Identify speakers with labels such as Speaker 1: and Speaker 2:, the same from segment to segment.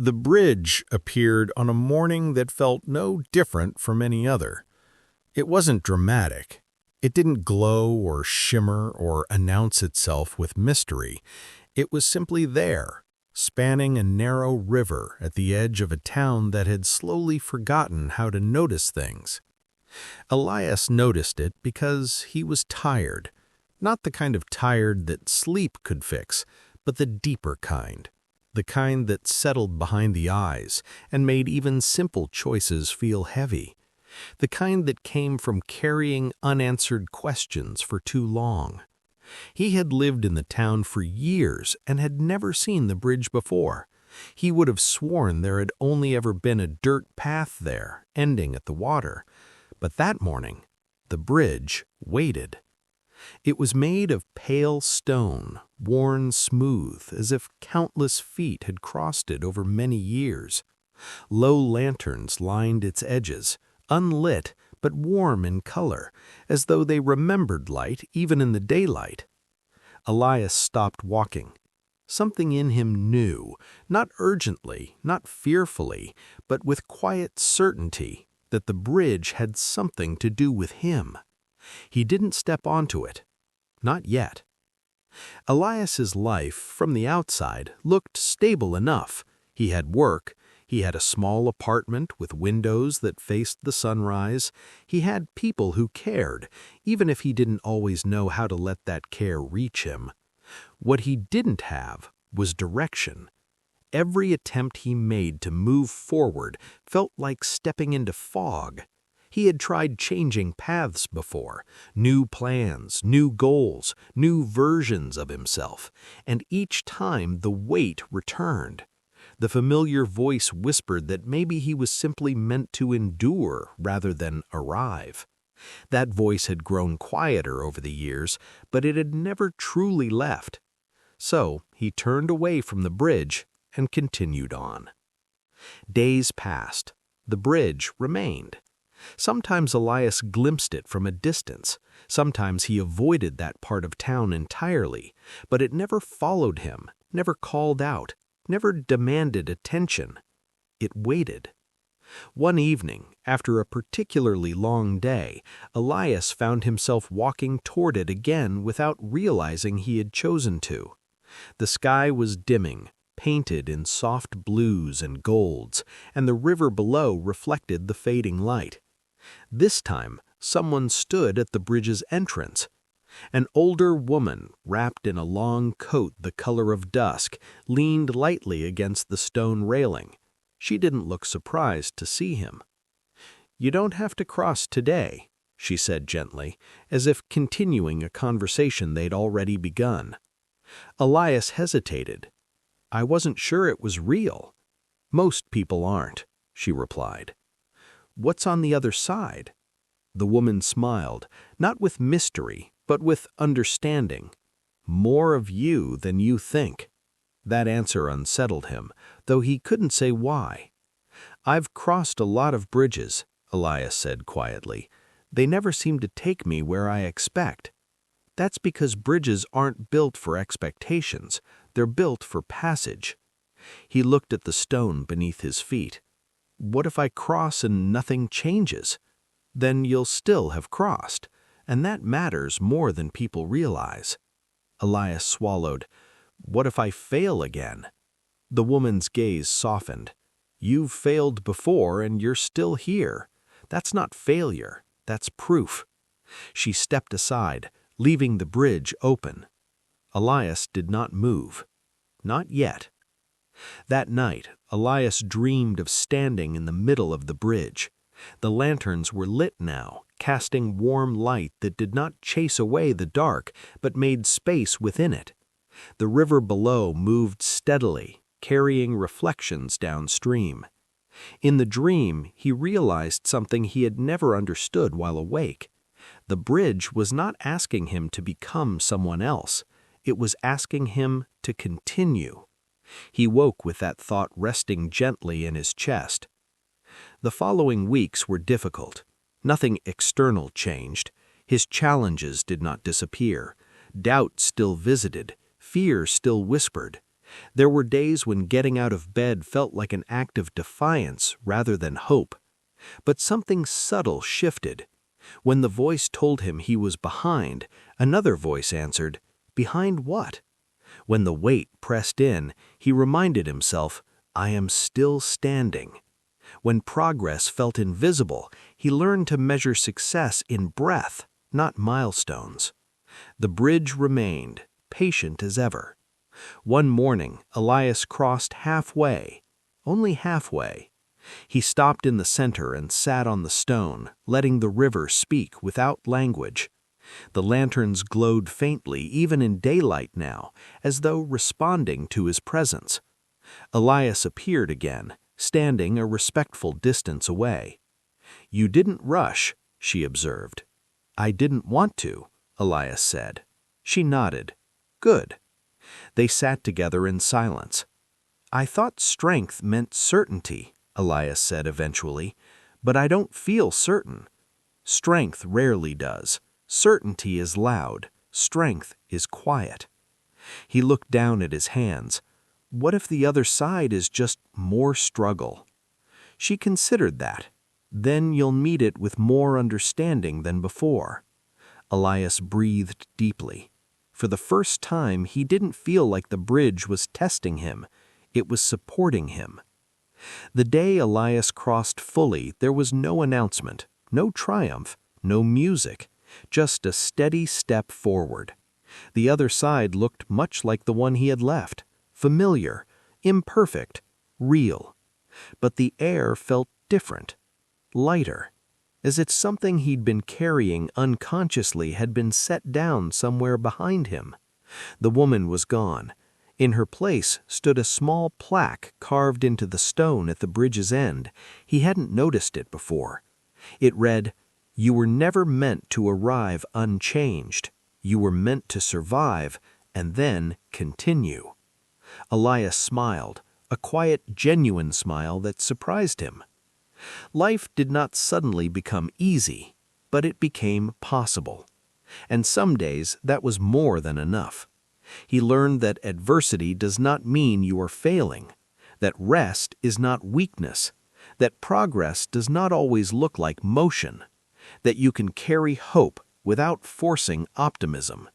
Speaker 1: The bridge appeared on a morning that felt no different from any other. It wasn't dramatic. It didn't glow or shimmer or announce itself with mystery. It was simply there, spanning a narrow river at the edge of a town that had slowly forgotten how to notice things. Elias noticed it because he was tired, not the kind of tired that sleep could fix, but the deeper kind, the kind that settled behind the eyes and made even simple choices feel heavy, the kind that came from carrying unanswered questions for too long. He had lived in the town for years and had never seen the bridge before. He would have sworn there had only ever been a dirt path there, ending at the water. But that morning, the bridge waited. It was made of pale stone, worn smooth, as if countless feet had crossed it over many years. Low lanterns lined its edges, unlit but warm in color, as though they remembered light even in the daylight. Elias stopped walking. Something in him knew, not urgently, not fearfully, but with quiet certainty, that the bridge had something to do with him. He didn't step onto it. Not yet. Elias's life, from the outside, looked stable enough. He had work. He had a small apartment with windows that faced the sunrise. He had people who cared, even if he didn't always know how to let that care reach him. What he didn't have was direction. Every attempt he made to move forward felt like stepping into fog. He had tried changing paths before, new plans, new goals, new versions of himself, and each time the weight returned. The familiar voice whispered that maybe he was simply meant to endure rather than arrive. That voice had grown quieter over the years, but it had never truly left. So he turned away from the bridge and continued on. Days passed. The bridge remained. Sometimes Elias glimpsed it from a distance. Sometimes he avoided that part of town entirely, but it never followed him, never called out, never demanded attention. It waited. One evening, after a particularly long day, Elias found himself walking toward it again without realizing he had chosen to. The sky was dimming, painted in soft blues and golds, and the river below reflected the fading light. This time, someone stood at the bridge's entrance. An older woman, wrapped in a long coat the color of dusk, leaned lightly against the stone railing. She didn't look surprised to see him. "You don't have to cross today," she said gently, as if continuing a conversation they'd already begun. Elias hesitated. "I wasn't sure it was real." "Most people aren't," she replied. "What's on the other side?" The woman smiled, not with mystery, but with understanding. "More of you than you think." That answer unsettled him, though he couldn't say why. "I've crossed a lot of bridges," Elias said quietly. "They never seem to take me where I expect." "That's because bridges aren't built for expectations. They're built for passage." He looked at the stone beneath his feet. "What if I cross and nothing changes? Then you'll still have crossed, and that matters more than people realize." Elias swallowed. "What if I fail again?" The woman's gaze softened. "You've failed before and you're still here. That's not failure, that's proof." She stepped aside, leaving the bridge open. Elias did not move. Not yet. That night, Elias dreamed of standing in the middle of the bridge. The lanterns were lit now, casting warm light that did not chase away the dark, but made space within it. The river below moved steadily, carrying reflections downstream. In the dream, he realized something he had never understood while awake. The bridge was not asking him to become someone else. It was asking him to continue. He woke with that thought resting gently in his chest. The following weeks were difficult. Nothing external changed. His challenges did not disappear. Doubt still visited. Fear still whispered.
Speaker 2: There were days when getting out of bed felt like an act of defiance rather than hope. But something subtle shifted. When the voice told him he was behind, another voice answered, "Behind what?" When the weight pressed in, he reminded himself, "I am still standing." When progress felt invisible, he learned to measure success in breath, not milestones. The bridge remained, patient as ever. One morning, Elias crossed halfway, only halfway. He stopped in the center and sat on the stone, letting the river speak without language. The lanterns glowed faintly even in daylight now, as though responding to his presence. Elias appeared again, standing a respectful distance away. "You didn't rush," she observed. "I didn't want to," Elias said. She nodded. "Good." They sat together in silence. "I thought strength meant certainty," Elias said eventually, "but I don't feel certain." "Strength rarely does. Certainty is loud. Strength is quiet." He looked down at his hands. What if the other side is just more struggle? She considered that. Then you'll meet it with more understanding than before. Elias breathed deeply. For the first time, he didn't feel like the bridge was testing him. It was supporting him. The day Elias crossed fully, there was no announcement, no triumph, no music, just a steady step forward. The other side looked much like the one he had left, familiar, imperfect, real. But the air felt different, lighter, as if something he'd been carrying unconsciously had been set down somewhere behind him. The woman was gone. In her place stood a small plaque carved into the stone at the bridge's end. He hadn't noticed it before. It read, "You were never meant to arrive unchanged. You were meant to survive and then continue." Elias smiled, a quiet, genuine smile that surprised him. Life did not suddenly become easy, but it became possible. And some days that was more than enough. He learned that adversity does not mean you are failing, that rest is not weakness, that progress does not always look like motion, that you can carry hope without forcing optimism.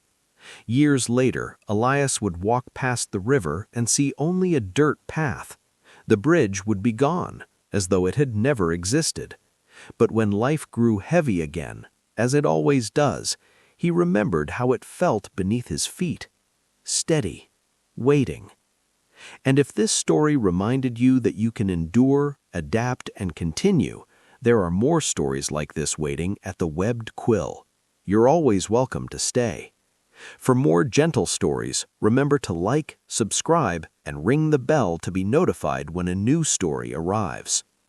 Speaker 2: Years later, Elias would walk past the river and see only a dirt path. The bridge would be gone, as though it had never existed. But when life grew heavy again, as it always does, he remembered how it felt beneath his feet. Steady, waiting. And if this story reminded you that you can endure, adapt, and continue, there are more stories like this waiting at the webbed Quill. You're always welcome to stay. For more gentle stories, remember to like, subscribe, and ring the bell to be notified when a new story arrives.